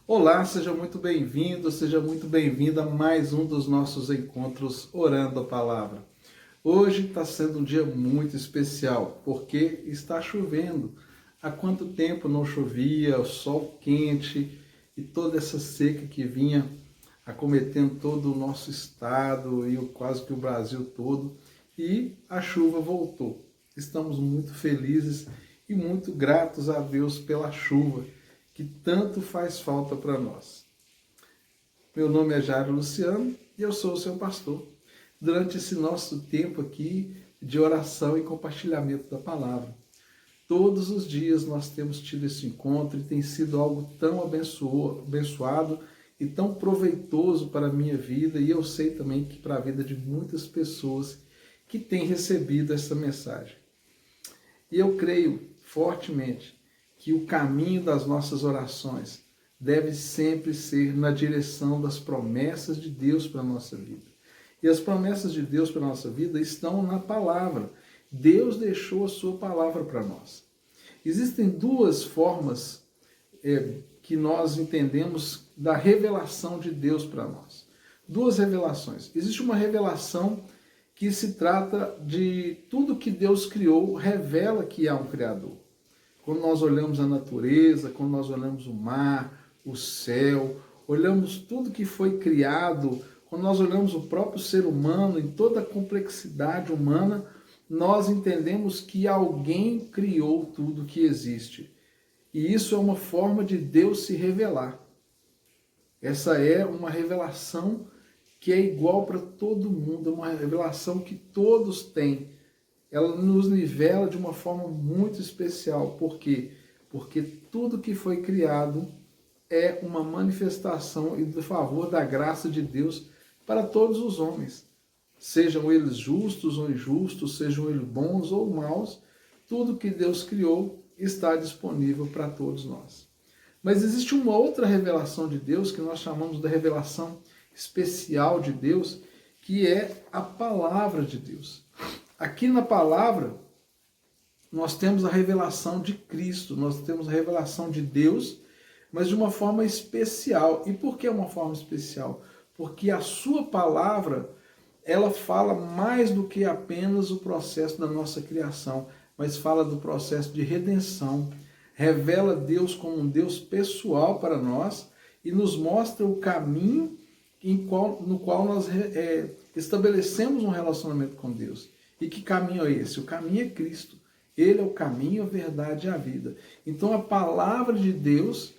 Olá, seja muito bem-vindo, seja muito bem-vinda a mais um dos nossos encontros Orando a Palavra. Hoje está sendo um dia muito especial, porque está chovendo. Há quanto tempo não chovia, o sol quente e toda essa seca que vinha acometendo todo o nosso estado e quase que o Brasil todo, e a chuva voltou. Estamos muito felizes e muito gratos a Deus pela chuva, que tanto faz falta para nós. Meu nome é Jairo Luciano e eu sou o seu pastor. Durante esse nosso tempo aqui de oração e compartilhamento da palavra, todos os dias nós temos tido esse encontro e tem sido algo tão abençoado e tão proveitoso para a minha vida, e eu sei também que para a vida de muitas pessoas que têm recebido essa mensagem. E eu creio fortemente que o caminho das nossas orações deve sempre ser na direção das promessas de Deus para a nossa vida. E as promessas de Deus para a nossa vida estão na palavra. Deus deixou a sua palavra para nós. Existem duas formas que nós entendemos da revelação de Deus para nós. Duas revelações. Existe uma revelação que se trata de tudo que Deus criou, revela que há um Criador. Quando nós olhamos a natureza, quando nós olhamos o mar, o céu, olhamos tudo que foi criado, quando nós olhamos o próprio ser humano em toda a complexidade humana, nós entendemos que alguém criou tudo que existe. E isso é uma forma de Deus se revelar. Essa é uma revelação que é igual para todo mundo, é uma revelação que todos têm. Ela nos nivela de uma forma muito especial. Por quê? Porque tudo que foi criado é uma manifestação e do favor da graça de Deus para todos os homens. Sejam eles justos ou injustos, sejam eles bons ou maus, tudo que Deus criou está disponível para todos nós. Mas existe uma outra revelação de Deus que nós chamamos de revelação especial de Deus, que é a palavra de Deus. Aqui na palavra, nós temos a revelação de Cristo, nós temos a revelação de Deus, mas de uma forma especial. E por que uma forma especial? Porque a sua palavra, ela fala mais do que apenas o processo da nossa criação, mas fala do processo de redenção, revela Deus como um Deus pessoal para nós e nos mostra o caminho no qual nós estabelecemos um relacionamento com Deus. E que caminho é esse? O caminho é Cristo. Ele é o caminho, a verdade e a vida. Então a palavra de Deus,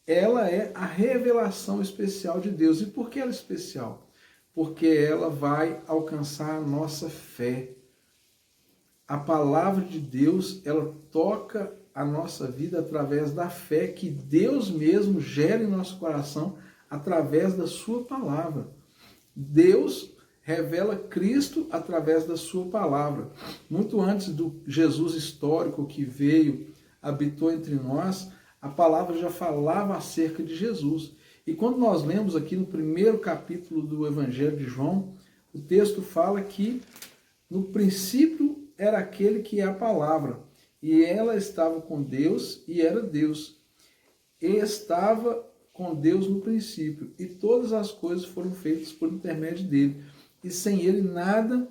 ela é a revelação especial de Deus. E por que ela é especial? Porque ela vai alcançar a nossa fé. A palavra de Deus, ela toca a nossa vida através da fé que Deus mesmo gera em nosso coração através da sua palavra. Deus revela Cristo através da sua palavra. Muito antes do Jesus histórico que veio, habitou entre nós, a palavra já falava acerca de Jesus. E quando nós lemos aqui no primeiro capítulo do Evangelho de João, o texto fala que no princípio era aquele que é a palavra, e ela estava com Deus e era Deus. E estava com Deus no princípio, e todas as coisas foram feitas por intermédio dele. E sem ele nada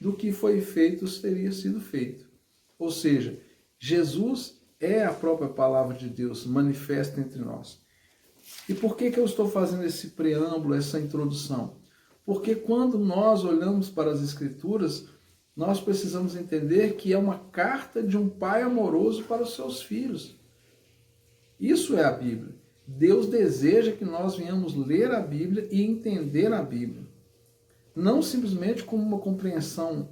do que foi feito teria sido feito. Ou seja, Jesus é a própria palavra de Deus manifesta entre nós. E por que eu estou fazendo esse preâmbulo, essa introdução? Porque quando nós olhamos para as Escrituras, nós precisamos entender que é uma carta de um pai amoroso para os seus filhos. Isso é a Bíblia. Deus deseja que nós venhamos ler a Bíblia e entender a Bíblia. Não simplesmente como uma compreensão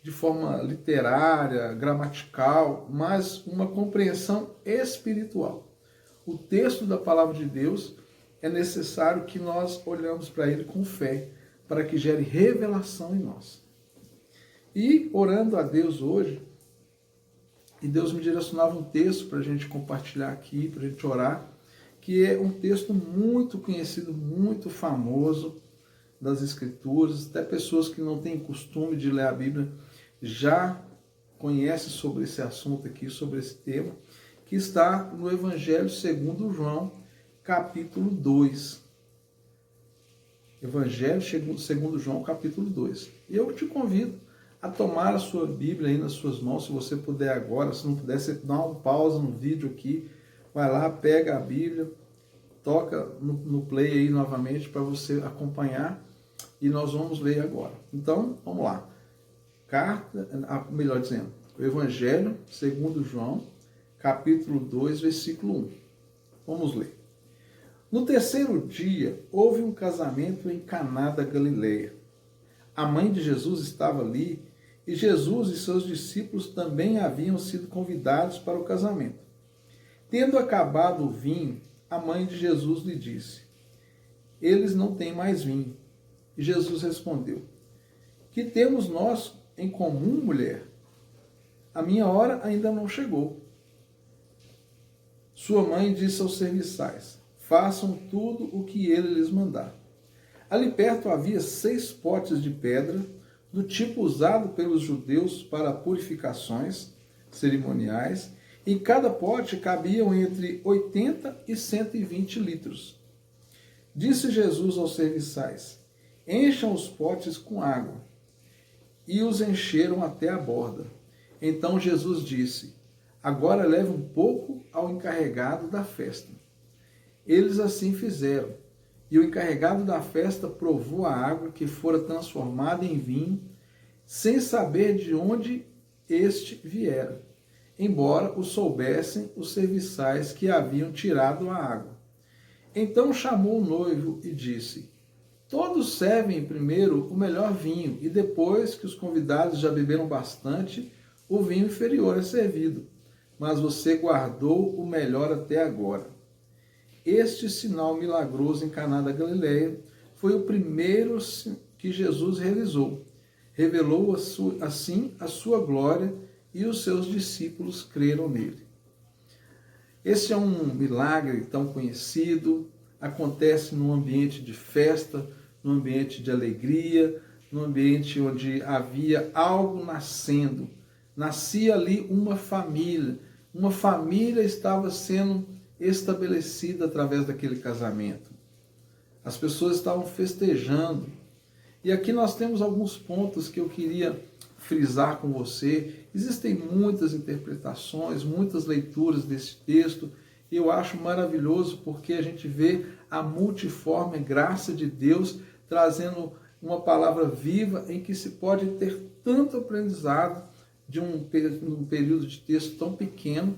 de forma literária, gramatical, mas uma compreensão espiritual. O texto da palavra de Deus é necessário que nós olhamos para ele com fé, para que gere revelação em nós. E orando a Deus hoje, e Deus me direcionava um texto para a gente compartilhar aqui, para a gente orar, que é um texto muito conhecido, muito famoso das Escrituras, até pessoas que não têm costume de ler a Bíblia já conhecem sobre esse assunto aqui, sobre esse tema, que está no Evangelho segundo João, capítulo 2. Evangelho segundo João, capítulo 2. E eu te convido a tomar a sua Bíblia aí nas suas mãos, se você puder agora. Se não puder, você dá uma pausa no vídeo aqui, vai lá, pega a Bíblia, toca no play aí novamente para você acompanhar, e nós vamos ler agora. Então, vamos lá. Melhor dizendo, o Evangelho segundo João, capítulo 2, versículo 1. Vamos ler. No terceiro dia, houve um casamento em Caná da Galileia. A mãe de Jesus estava ali, e Jesus e seus discípulos também haviam sido convidados para o casamento. Tendo acabado o vinho, a mãe de Jesus lhe disse: eles não têm mais vinho. E Jesus respondeu: que temos nós em comum, mulher? A minha hora ainda não chegou. Sua mãe disse aos serviçais: façam tudo o que ele lhes mandar. Ali perto havia 6 potes de pedra, do tipo usado pelos judeus para purificações cerimoniais. Em cada pote cabiam entre 80 e 120 litros. Disse Jesus aos serviçais: encham os potes com água. E os encheram até a borda. Então Jesus disse: agora leve um pouco ao encarregado da festa. Eles assim fizeram, e o encarregado da festa provou a água que fora transformada em vinho, sem saber de onde este viera, embora o soubessem os serviçais que haviam tirado a água. Então chamou o noivo e disse: todos servem primeiro o melhor vinho, e depois que os convidados já beberam bastante, o vinho inferior é servido. Mas você guardou o melhor até agora. Este sinal milagroso em Caná da Galileia foi o primeiro que Jesus realizou. Revelou assim a sua glória, e os seus discípulos creram nele. Esse é um milagre tão conhecido, acontece num ambiente de festa, num ambiente de alegria, num ambiente onde havia algo nascendo. Nascia ali uma família estava sendo estabelecida através daquele casamento. As pessoas estavam festejando. E aqui nós temos alguns pontos que eu queria frisar com você. Existem muitas interpretações, muitas leituras desse texto, e eu acho maravilhoso porque a gente vê a multiforme graça de Deus trazendo uma palavra viva em que se pode ter tanto aprendizado de um período de texto tão pequeno.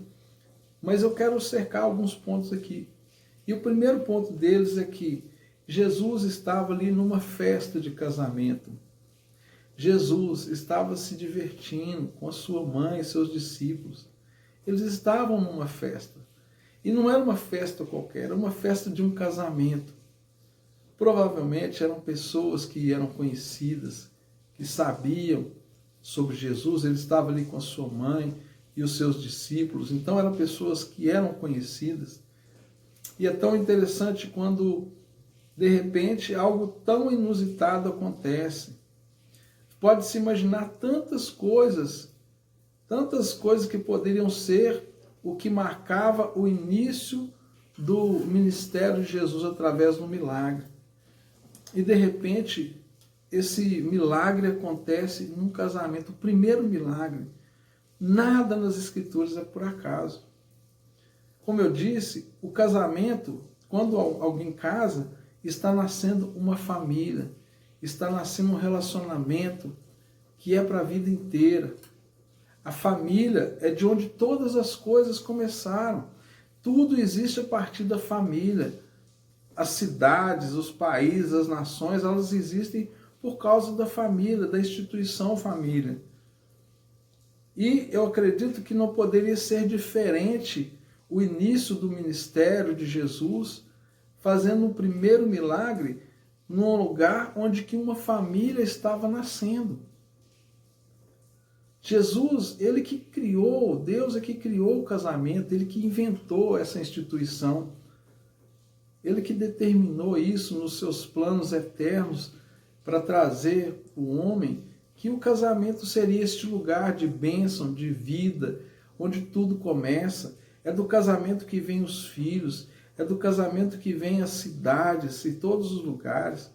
Mas eu quero cercar alguns pontos aqui. E o primeiro ponto deles é que Jesus estava ali numa festa de casamento. Jesus estava se divertindo com a sua mãe e seus discípulos. Eles estavam numa festa. E não era uma festa qualquer, era uma festa de um casamento. Provavelmente eram pessoas que eram conhecidas, que sabiam sobre Jesus. Ele estava ali com a sua mãe e os seus discípulos. Então eram pessoas que eram conhecidas. E é tão interessante quando, de repente, algo tão inusitado acontece. Pode-se imaginar tantas coisas que poderiam ser o que marcava o início do ministério de Jesus através do milagre. E, de repente, esse milagre acontece num casamento, o primeiro milagre. Nada nas Escrituras é por acaso. Como eu disse, o casamento, quando alguém casa, está nascendo uma família, está nascendo um relacionamento que é para a vida inteira. A família é de onde todas as coisas começaram. Tudo existe a partir da família. As cidades, os países, as nações, elas existem por causa da família, da instituição família. E eu acredito que não poderia ser diferente o início do ministério de Jesus, fazendo o primeiro milagre num lugar onde que uma família estava nascendo. Jesus, ele que criou, Deus é que criou o casamento, ele que inventou essa instituição, ele que determinou isso nos seus planos eternos para trazer o homem, que o casamento seria este lugar de bênção, de vida, onde tudo começa. É do casamento que vêm os filhos, é do casamento que vem as cidades e todos os lugares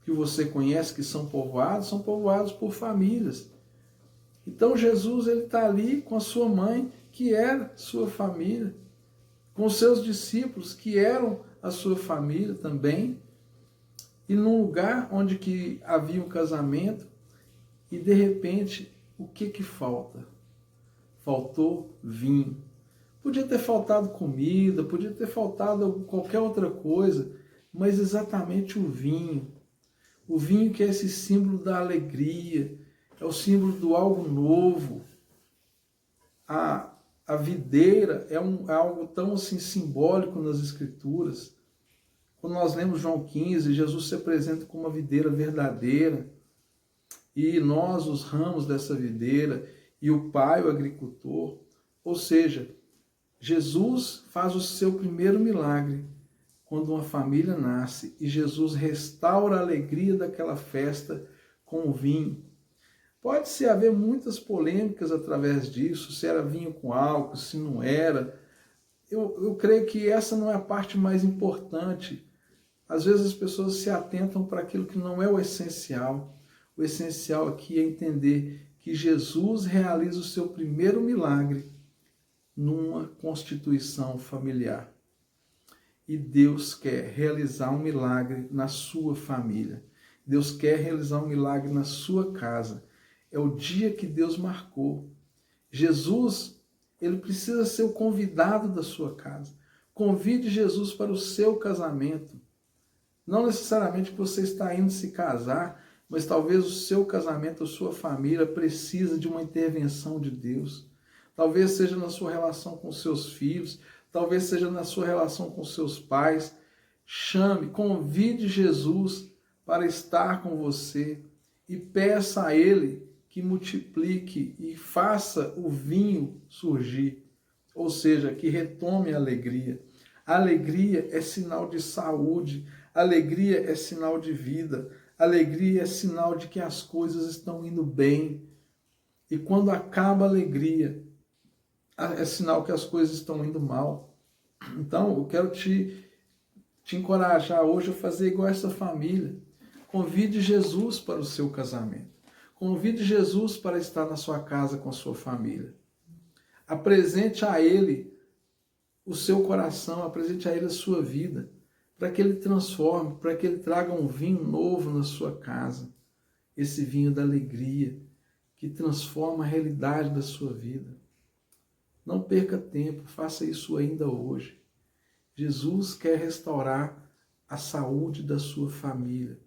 que você conhece que são povoados por famílias. Então Jesus ele está ali com a sua mãe, que era sua família, com os seus discípulos, que eram a sua família também, e num lugar onde que havia um casamento, e de repente, o que falta? Faltou vinho. Podia ter faltado comida, podia ter faltado qualquer outra coisa, mas exatamente o vinho. O vinho que é esse símbolo da alegria, é o símbolo do algo novo. A videira é algo tão assim simbólico nas Escrituras. Quando nós lemos João 15, Jesus se apresenta como uma videira verdadeira, e nós os ramos dessa videira, e o Pai o agricultor. Ou seja, Jesus faz o seu primeiro milagre quando uma família nasce, e Jesus restaura a alegria daquela festa com o vinho. Pode-se haver muitas polêmicas através disso, se era vinho com álcool, se não era. Eu creio que essa não é a parte mais importante. Às vezes as pessoas se atentam para aquilo que não é o essencial. O essencial aqui é entender que Jesus realiza o seu primeiro milagre numa constituição familiar. E Deus quer realizar um milagre na sua família. Deus quer realizar um milagre na sua casa. É o dia que Deus marcou. Jesus, ele precisa ser o convidado da sua casa. Convide Jesus para o seu casamento. Não necessariamente que você está indo se casar, mas talvez o seu casamento, a sua família precisa de uma intervenção de Deus. Talvez seja na sua relação com seus filhos, talvez seja na sua relação com seus pais. Chame, convide Jesus para estar com você e peça a Ele que multiplique e faça o vinho surgir, ou seja, que retome a alegria. A alegria é sinal de saúde, a alegria é sinal de vida, a alegria é sinal de que as coisas estão indo bem. E quando acaba a alegria, é sinal que as coisas estão indo mal. Então, eu quero te encorajar hoje a fazer igual essa família. Convide Jesus para o seu casamento. Convide Jesus para estar na sua casa com a sua família. Apresente a Ele o seu coração, apresente a Ele a sua vida, para que Ele transforme, para que Ele traga um vinho novo na sua casa. Esse vinho da alegria, que transforma a realidade da sua vida. Não perca tempo, faça isso ainda hoje. Jesus quer restaurar a saúde da sua família,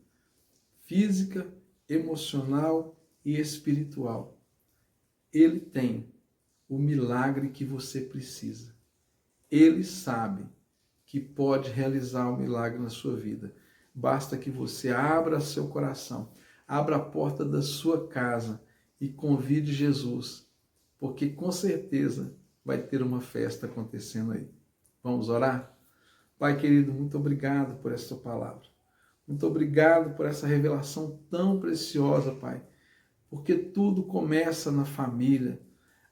física, emocional e espiritual. Ele tem o milagre que você precisa. Ele sabe que pode realizar o milagre na sua vida. Basta que você abra seu coração, abra a porta da sua casa e convide Jesus, porque com certeza vai ter uma festa acontecendo aí. Vamos orar? Pai querido, muito obrigado por essa palavra. Muito obrigado por essa revelação tão preciosa, Pai, porque tudo começa na família.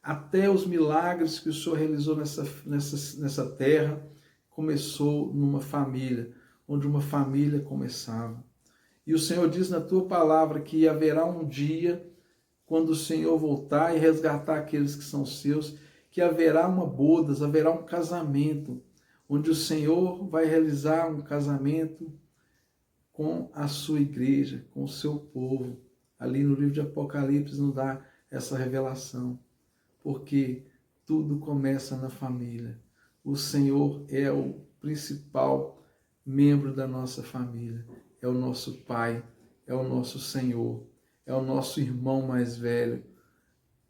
Até os milagres que o Senhor realizou nessa terra começou numa família, onde uma família começava. E o Senhor diz na tua palavra que haverá um dia, quando o Senhor voltar e resgatar aqueles que são seus, que haverá uma bodas, haverá um casamento, onde o Senhor vai realizar um casamento com a sua igreja, com o seu povo. Ali no livro de Apocalipse nos dá essa revelação, porque tudo começa na família. O Senhor é o principal membro da nossa família, é o nosso Pai, é o nosso Senhor, é o nosso irmão mais velho.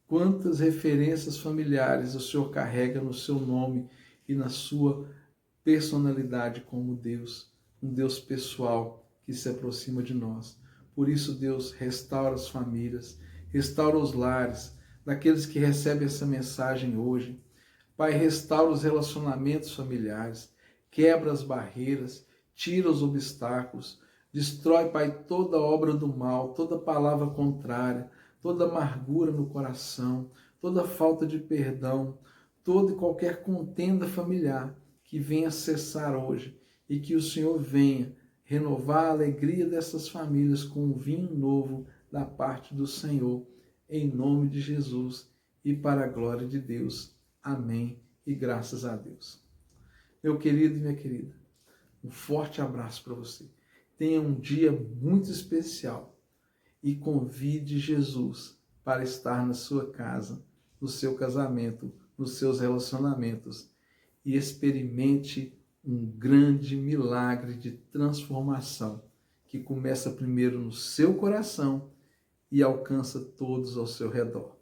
Quantas referências familiares o Senhor carrega no seu nome e na sua personalidade como Deus, um Deus pessoal que se aproxima de nós. Por isso, Deus, restaura as famílias, restaura os lares daqueles que recebem essa mensagem hoje. Pai, restaura os relacionamentos familiares, quebra as barreiras, tira os obstáculos, destrói, Pai, toda obra do mal, toda palavra contrária, toda amargura no coração, toda falta de perdão, toda e qualquer contenda familiar que venha cessar hoje e que o Senhor venha renovar a alegria dessas famílias com um vinho novo da parte do Senhor, em nome de Jesus e para a glória de Deus. Amém e graças a Deus. Meu querido e minha querida, um forte abraço para você. Tenha um dia muito especial e convide Jesus para estar na sua casa, no seu casamento, nos seus relacionamentos e experimente um grande milagre de transformação que começa primeiro no seu coração e alcança todos ao seu redor.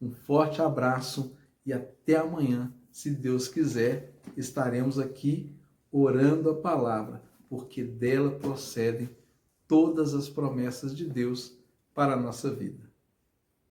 Um forte abraço e até amanhã, se Deus quiser, estaremos aqui orando a palavra, porque dela procedem todas as promessas de Deus para a nossa vida.